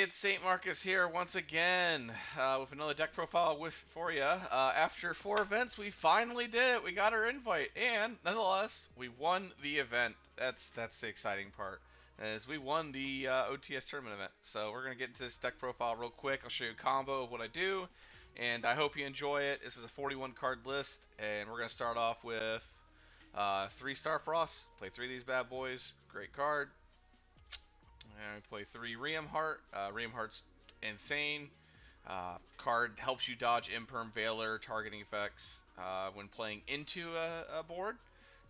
it's SaintMarcuz here once again with another deck profile for you. After 4 events, we finally did it. We got our invite, and nonetheless, we won the event. That's the exciting part, is we won the OTS tournament event. So we're gonna get into this deck profile real quick. I'll show you a combo of what I do, and I hope you enjoy it. This is a 41 card list, and we're gonna start off with 3 Star Frost. Play 3 of these bad boys. Great card. And we play 3 Riem Heart. Riem Heart's insane. Card helps you dodge Imperm, Veiler, targeting effects when playing into a board.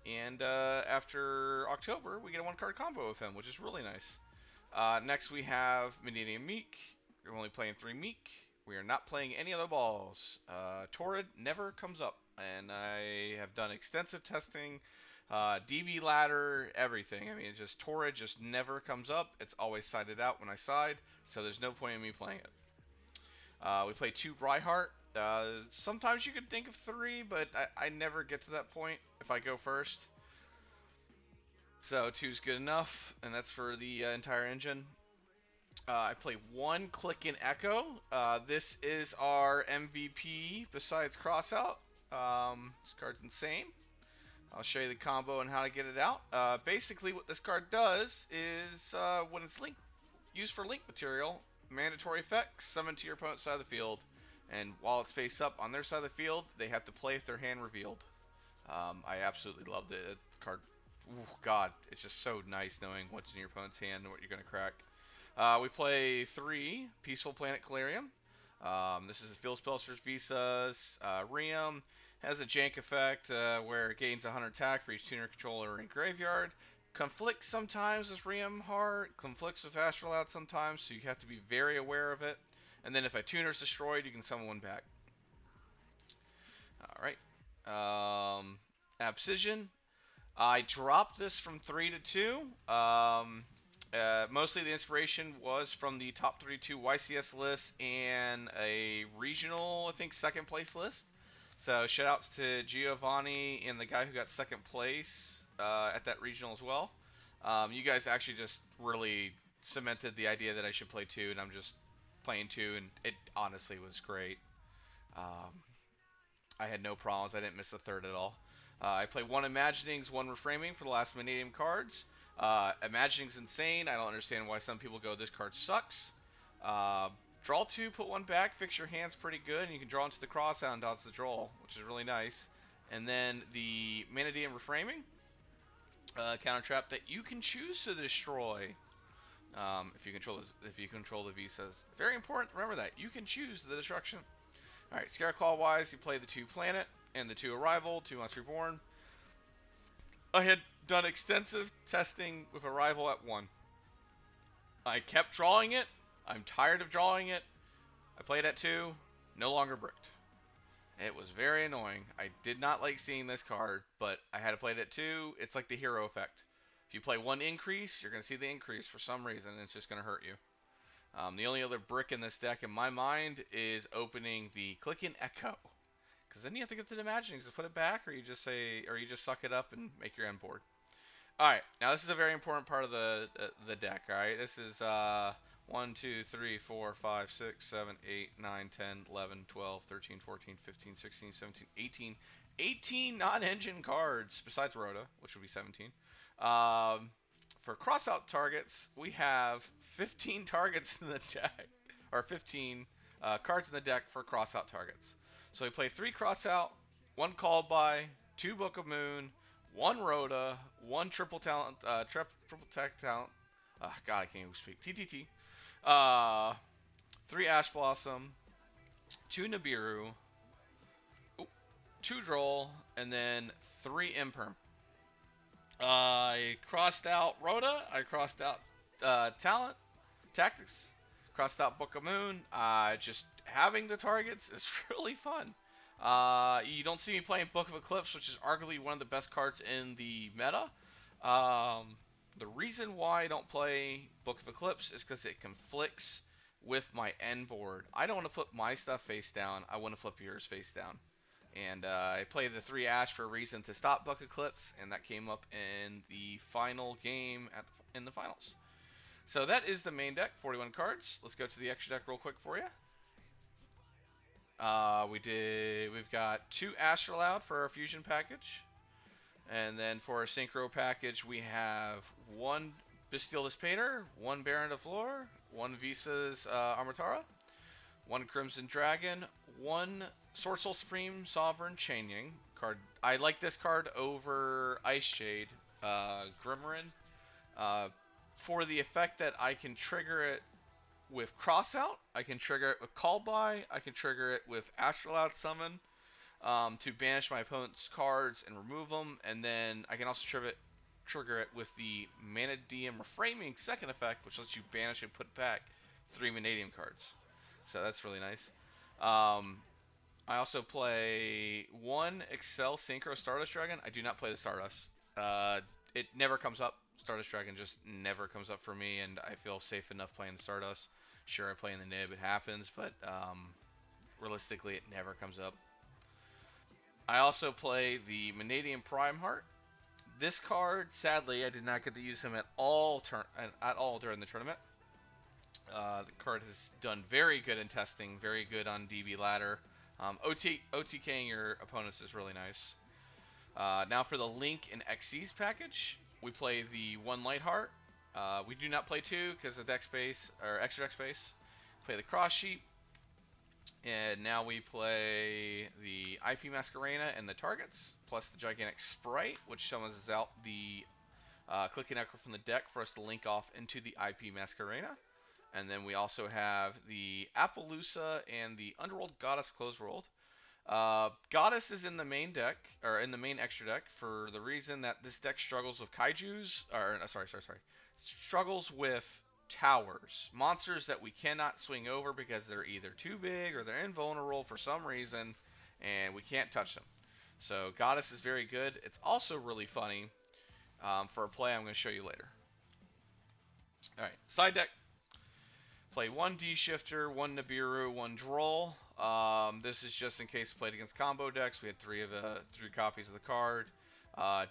And after October, we get a 1-card combo with him, which is really nice. Next, we have Mannadium Meek. We're only playing 3 Meek. We are not playing any other balls. Torrid never comes up, and I have done extensive testing. DB ladder, everything. I mean, it's just Torrid just never comes up. It's always sided out when I side, so there's no point in me playing it. We play 2 Rhyheart. Sometimes you could think of 3, but I never get to that point if I go first. So 2's good enough, and that's for the entire engine. I play 1 Click and Echo. This is our MVP besides Crossout. This card's insane. I'll show you the combo and how to get it out. Basically, what this card does is when it's used for link material, mandatory effect, summon to your opponent's side of the field. And while it's face up on their side of the field, they have to play with their hand revealed. I absolutely loved it. The card, God, it's just so nice knowing what's in your opponent's hand and what you're going to crack. We play 3 Peaceful Planet Calarium. This is Field Spellsters Visas. Riem has a jank effect where it gains 100 attack for each tuner, controller, and graveyard. Conflicts sometimes with Riem Heart, conflicts with Astrolabe sometimes, so you have to be very aware of it. And then if a tuner's destroyed, you can summon 1 back. Alright. Abscission. I dropped this from 3 to 2. Mostly the inspiration was from the top 32 YCS list and a regional, I think, 2nd place list. So shout outs to Giovanni and the guy who got 2nd place at that regional as well. You guys actually just really cemented the idea that I should play 2, and I'm just playing 2, and it honestly was great. I had no problems. I didn't miss a 3rd at all. I play 1 Imaginings, 1 Reframing for the last Mannadium cards. Imagining's insane. I don't understand why some people go, this card sucks. Draw 2, put 1 back, fix your hands pretty good, and you can draw into the crossout and dodge the draw, which is really nice. And then the Mannadium Reframing, counter trap that you can choose to destroy if you control the visas. Very important. Remember that you can choose the destruction. All right, Scareclaw wise, you play the 2 Planet and the 2 Arrival, 2 Once Reborn. I had done extensive testing with Arrival at 1. I kept drawing it. I'm tired of drawing it. I played at 2. No longer bricked. It was very annoying. I did not like seeing this card, but I had to play it at 2. It's like the hero effect. If you play 1 increase, you're going to see the increase for some reason. It's just going to hurt you. The only other brick in this deck in my mind is opening the Click and Echo. Because then you have to get to the Imaginings to put it back, or you just suck it up and make your end board. Alright, now this is a very important part of the deck, alright? This is 1, 2, 3, 4, 5, 6, 7, 8, 9, 10, 11, 12, 13, 14, 15, 16, 17, 18. 18 non-engine cards, besides Rhoda, which would be 17. For crossout targets, we have 15 targets in the deck, or 15 cards in the deck for crossout targets. So we play 3 crossout, 1 called by, 2 Book of Moon, 1 Rhoda, 1 triple talent, triple tech talent. God, I can't even speak. TTT. 3 Ash Blossom, 2 Nibiru, 2 Droll, and then 3 Imperm. I crossed out Rhoda. I crossed out Talent, Tactics. Crossed out Book of Moon. Just having the targets is really fun. You don't see me playing Book of Eclipse, which is arguably one of the best cards in the meta. The reason why I don't play Book of Eclipse is because it conflicts with my end board. I don't want to flip my stuff face down. I want to flip yours face down. And I played the 3 Ash for a reason to stop Book Eclipse, and that came up in the final game in the finals. So that is the main deck, 41 cards. Let's go to the extra deck real quick for you. We've got 2 Astrolabe for our fusion package. And then for our synchro package, we have 1 Bestial Dispater, 1 Baron de Fleur, 1 Visa's Armatara, 1 Crimson Dragon, 1 Sorcerer Supreme Sovereign Chaining card. I like this card over Ice Shade Grimmarin for the effect that I can trigger it with Crossout, I can trigger it with Call By, I can trigger it with Astrolabe Summon to banish my opponent's cards and remove them, and then I can also trigger it with the Mannadium Reframing second effect, which lets you banish and put back 3 Mannadium cards. So that's really nice. I also play 1 Excel Synchro Stardust Dragon. I do not play the Stardust. It never comes up. Stardust Dragon just never comes up for me, and I feel safe enough playing the Stardust. Sure, I play in the nib, it happens, but realistically, it never comes up. I also play the Mannadium Prime Heart. This card, sadly, I did not get to use him at all during the tournament. The card has done very good in testing, very good on DB ladder. OTKing your opponents is really nice. Now for the Link and Xyz package, we play the 1 Lightheart. We do not play 2 because of deck space or extra deck space. Play the Cross Sheep, and now we play the IP Masquerena and the targets, plus the Gigantic Sprite, which summons out the Clicking Echo from the deck for us to link off into the IP Masquerena. And then we also have the Appaloosa and the Underworld Goddess Close World. Goddess is in the main deck, or in the main extra deck, for the reason that this deck struggles with kaijus, or struggles with towers, monsters that we cannot swing over because they're either too big or they're invulnerable for some reason, and we can't touch them. So Goddess is very good. It's also really funny for a play I'm going to show you later. All right, side deck. Play 1 D-Shifter, 1 Nibiru, 1 Droll. This is just in case played against combo decks. We had 3 copies of the card.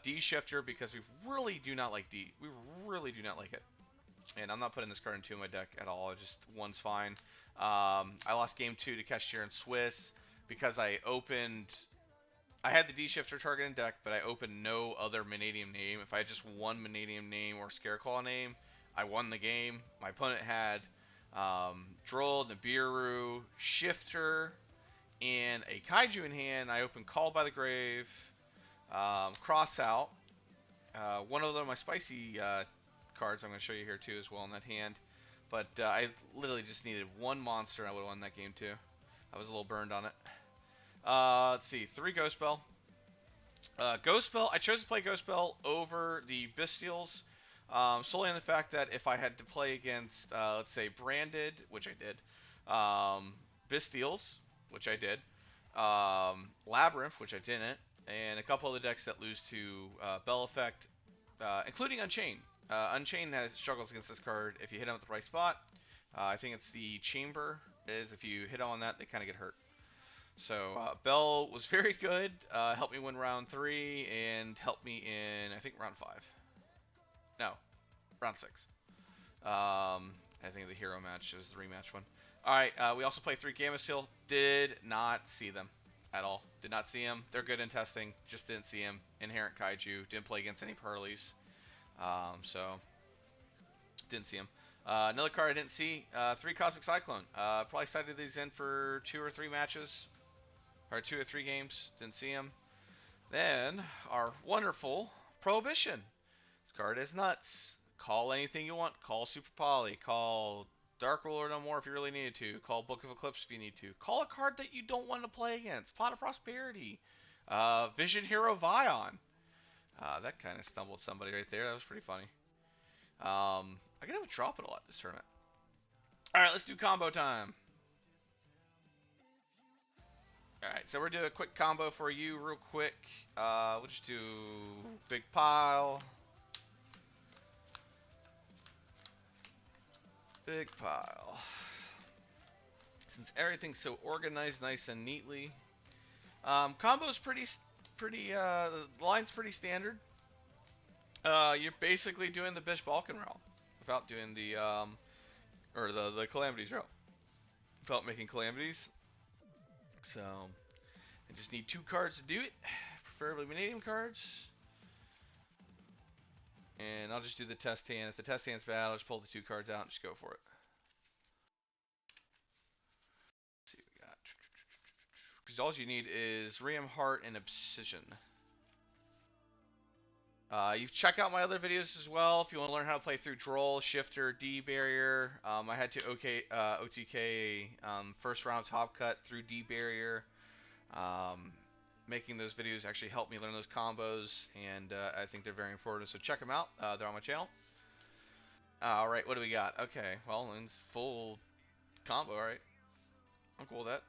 D-Shifter because we really do not like D. We really do not like it. And I'm not putting this card into my deck at all. Just 1's fine. I lost game 2 to kashtira and Swiss because I had the D-Shifter target in deck, but I opened no other Mannadium name. If I had just 1 Mannadium name or Scareclaw name, I won the game. My opponent had Droll, Nibiru, Shifter, and a Kaiju in hand. I opened Call by the Grave, Cross Out. One of them, my spicy cards I'm going to show you here too as well in that hand. But I literally just needed 1 monster and I would have won that game too. I was a little burned on it. Let's see, 3 Ghost Bell. Ghost Bell, I chose to play Ghost Bell over the Bestials. Solely on the fact that if I had to play against, let's say, Branded, which I did, Bestials, which I did, Labyrinth, which I didn't, and a couple of the decks that lose to Bell Effect, including Unchained. Unchained struggles against this card if you hit them at the right spot. I think it's the Chamber is if you hit on that, they kind of get hurt. So Bell was very good, helped me win round 3, and helped me in, I think, round 5. No, round 6. I think the hero match is the rematch one. Alright, we also played 3 Gamma Steel. Did not see them at all. Did not see them. They're good in testing. Just didn't see them. Inherent Kaiju. Didn't play against any Pearlies. So, didn't see them. Another card I didn't see. 3 Cosmic Cyclone. Probably cited these in for 2 or 3 matches. Or 2 or 3 games. Didn't see them. Then, our wonderful Prohibition. Card is nuts. Call anything you want. Call Super Poly. Call Dark Ruler no more if you really needed to. Call Book of Eclipse if you need to. Call a card that you don't want to play against. Pot of Prosperity. Vision Hero Vion. That kind of stumbled somebody right there. That was pretty funny. I could have a drop it a lot this tournament. Alright, let's do combo time. Alright, so we're doing a quick combo for you real quick. We'll just do Big Pile. Big Pile. Since everything's so organized nice and neatly. Combo's the line's pretty standard. You're basically doing the Bish Balkan route. without doing the or the calamities route, without making calamities. So I just need 2 cards to do it, preferably Mannadium cards. And I'll just do the test hand. If the test hand's bad, I'll just pull the 2 cards out and just go for it. Let's see what we got. Because all you need is Ram Heart and Obsidian. You check out my other videos as well if you want to learn how to play through Droll, Shifter, D Barrier. I had to OTK first round top cut through D Barrier. Making those videos actually helped me learn those combos, and I think they're very informative. So check them out. They're on my channel. All right, what do we got? Okay, well, it's full combo. All right, I'm cool with that.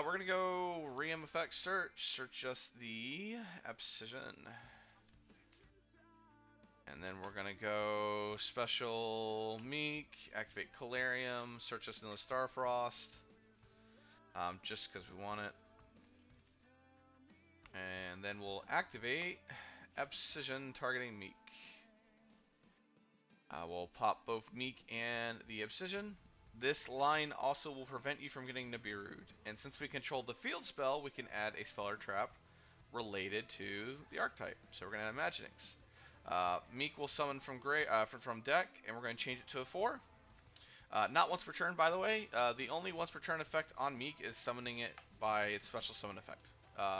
We're gonna go Ream Effect Search. Search just the Obsidian. And then we're gonna go Special Meek, activate Calarium, search us in the Starfrost, just because we want it. And then we'll activate Obsidian targeting Meek. We'll pop both Meek and the Obsidian. This line also will prevent you from getting Nibiru'd. And since we control the field spell, we can add a spell or trap related to the archetype. So we're gonna add Imaginings. Meek will summon from deck, and we're going to change it to a 4. Not once per turn, by the way. The only once per turn effect on Meek is summoning it by its special summon effect,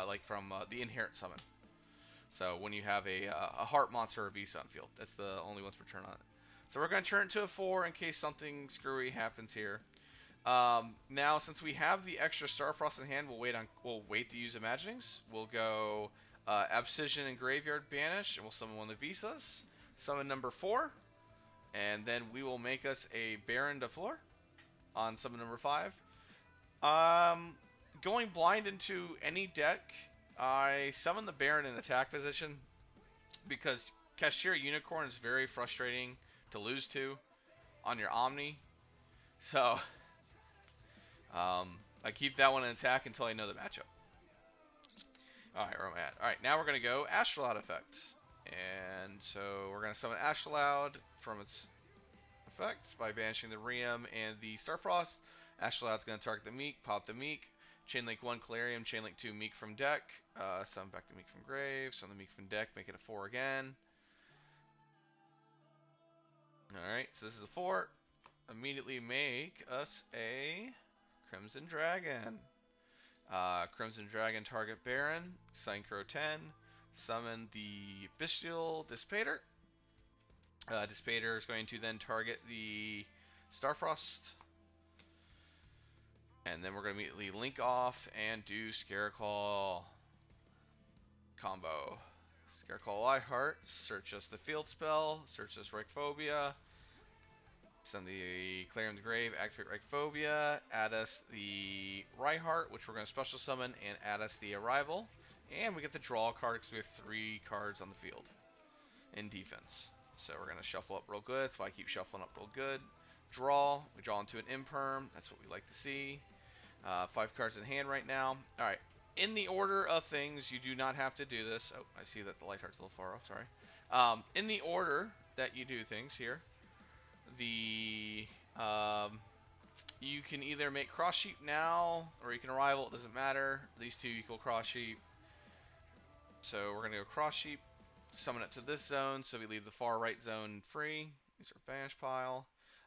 like from the inherent summon. So when you have a heart monster or a beast on field, that's the only once per turn on it. So we're going to turn it to a 4 in case something screwy happens here. Now, since we have the extra Starfrost in hand, we'll wait to use Imaginings. We'll go Obsidian and Graveyard Banish, and we'll summon one of the Visas. Summon number 4, and then we will make us a Baron de Fleur on summon number 5. Going blind into any deck, I summon the Baron in attack position because Kashtira Unicorn is very frustrating to lose to on your Omni. So I keep that one in attack until I know the matchup. Alright, where am I at? Alright, now we're going to go Astrolaud effect. And so we're going to summon Astrolaud from its effects by banishing the Ream and the Starfrost. Astrolaud's going to target the Meek, pop the Meek. Chainlink 1 Calarium, Chainlink 2 Meek from deck. Summon back the Meek from grave, summon the Meek from deck, make it a 4 again. Alright, so this is a 4. Immediately make us a Crimson Dragon. Crimson Dragon target Baron, Synchro 10, summon the Bestial Dissipator. Dissipator is going to then target the Starfrost. And then we're going to immediately link off and do Scareclaw combo. Scareclaw Lightheart, search us the field spell, search us Reichphobia. Send the Clarion the Grave, activate Reichphobia, add us the Reinhardt, which we're going to special summon, and add us the Arrival. And we get the draw card because we have 3 cards on the field in defense. So we're going to shuffle up real good. That's why I keep shuffling up real good. Draw. We draw into an Imperm. That's what we like to see. 5 cards in hand right now. Alright. In the order of things, you do not have to do this. Oh, I see that the Lightheart's a little far off. Sorry. In the order that you do things here, you can either make Cross Sheep now, or you can Arrival. It doesn't matter. These 2 equal Cross Sheep. So we're going to go Cross Sheep, summon it to this zone, so we leave the far right zone free. Use our Banish pile.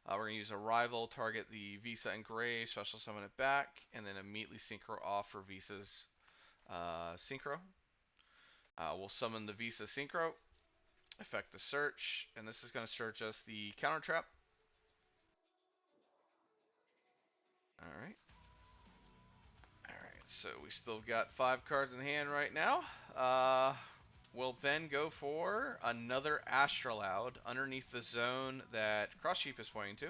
We're going to use Arrival, target the Visa and Grave, special summon it back, and then immediately Synchro off for Visa's Synchro. We'll summon the Visa Synchro, effect the search, and this is going to search us the Counter Trap. Alright. Alright, so we still got 5 cards in hand right now. We'll then go for another Astrolaud underneath the zone that Cross Sheep is pointing to.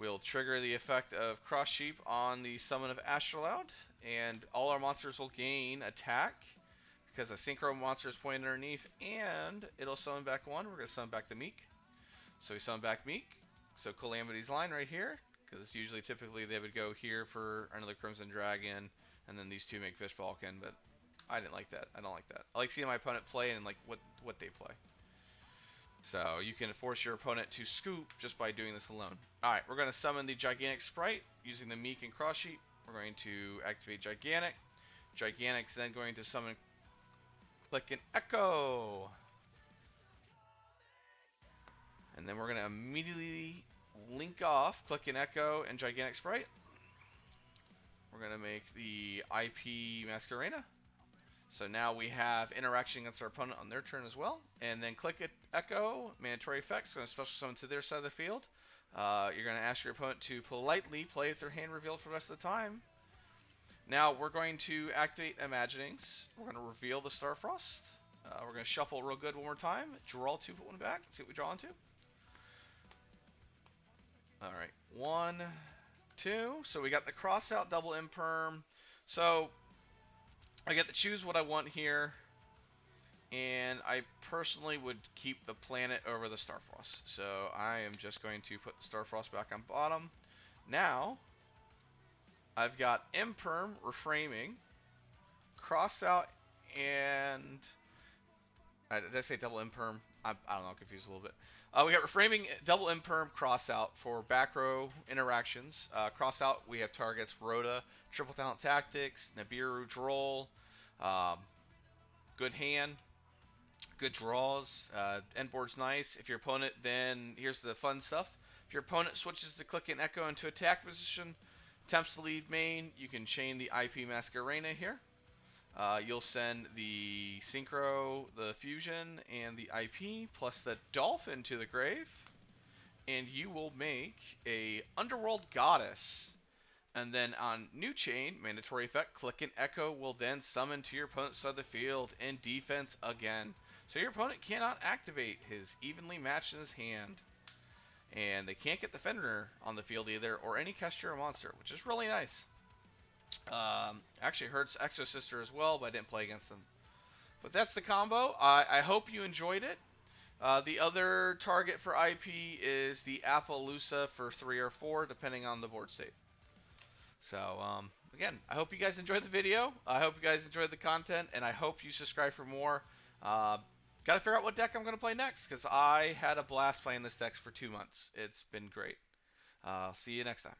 We'll trigger the effect of Cross Sheep on the summon of Astrolaud, and all our monsters will gain attack because a Synchro monster is pointing underneath, and it'll summon back 1. We're going to summon back the Meek. So we summon back Meek. So Calamity's line right here, because typically they would go here for another Crimson Dragon, and then these 2 make Fishbalkin, but I didn't like that. I don't like that. I like seeing my opponent play and like what they play. So you can force your opponent to scoop just by doing this alone. Alright, we're going to summon the Gigantic Sprite using the Meek and Cross Sheet. We're going to activate Gigantic. Gigantic's then going to summon Click and Echo. And then we're going to immediately link off Click and Echo and Gigantic Sprite. We're going to make the IP Masquerena. So now we have interaction against our opponent on their turn as well. And then Click it, Echo, mandatory effects, going to special summon to their side of the field. You're going to ask your opponent to politely play with their hand revealed for the rest of the time. Now we're going to activate Imaginings. We're going to reveal the Starfrost. We're going to shuffle real good one more time. Draw 2, put 1 back. Let's see what we draw into. Alright, 1, 2. So we got the cross out, double imperm. So I get to choose what I want here, and I personally would keep the planet over the Starfrost. So I am just going to put the Starfrost back on bottom. Now, I've got imperm, reframing, cross out, and did I say double imperm? I don't know, I'm confused a little bit. We got reframing, double imperm, cross out for back row interactions. Cross out, we have targets Rhoda, Triple Talent Tactics, Nibiru, Droll. Good hand, good draws. End board's nice. If your opponent, then here's the fun stuff. If your opponent switches the Click and Echo into attack position, attempts to lead main, you can chain the IP Masquerena here. You'll send the Synchro, the Fusion, and the IP, plus the Dolphin to the grave, and you will make a Underworld Goddess. And then on new chain, mandatory effect, Click and Echo will then summon to your opponent's side of the field in defense again. So your opponent cannot activate his evenly matched in his hand. And they can't get the Fenrir on the field either, or any kashtira monster, which is really nice. Actually hurts Exo Sister as well, but I didn't play against them. But that's the combo. I hope you enjoyed it. The other target for IP is the Appaloosa for 3 or 4, depending on the board state. So, again, I hope you guys enjoyed the video. I hope you guys enjoyed the content, and I hope you subscribe for more. Got to figure out what deck I'm going to play next, because I had a blast playing this deck for 2 months. It's been great. See you next time.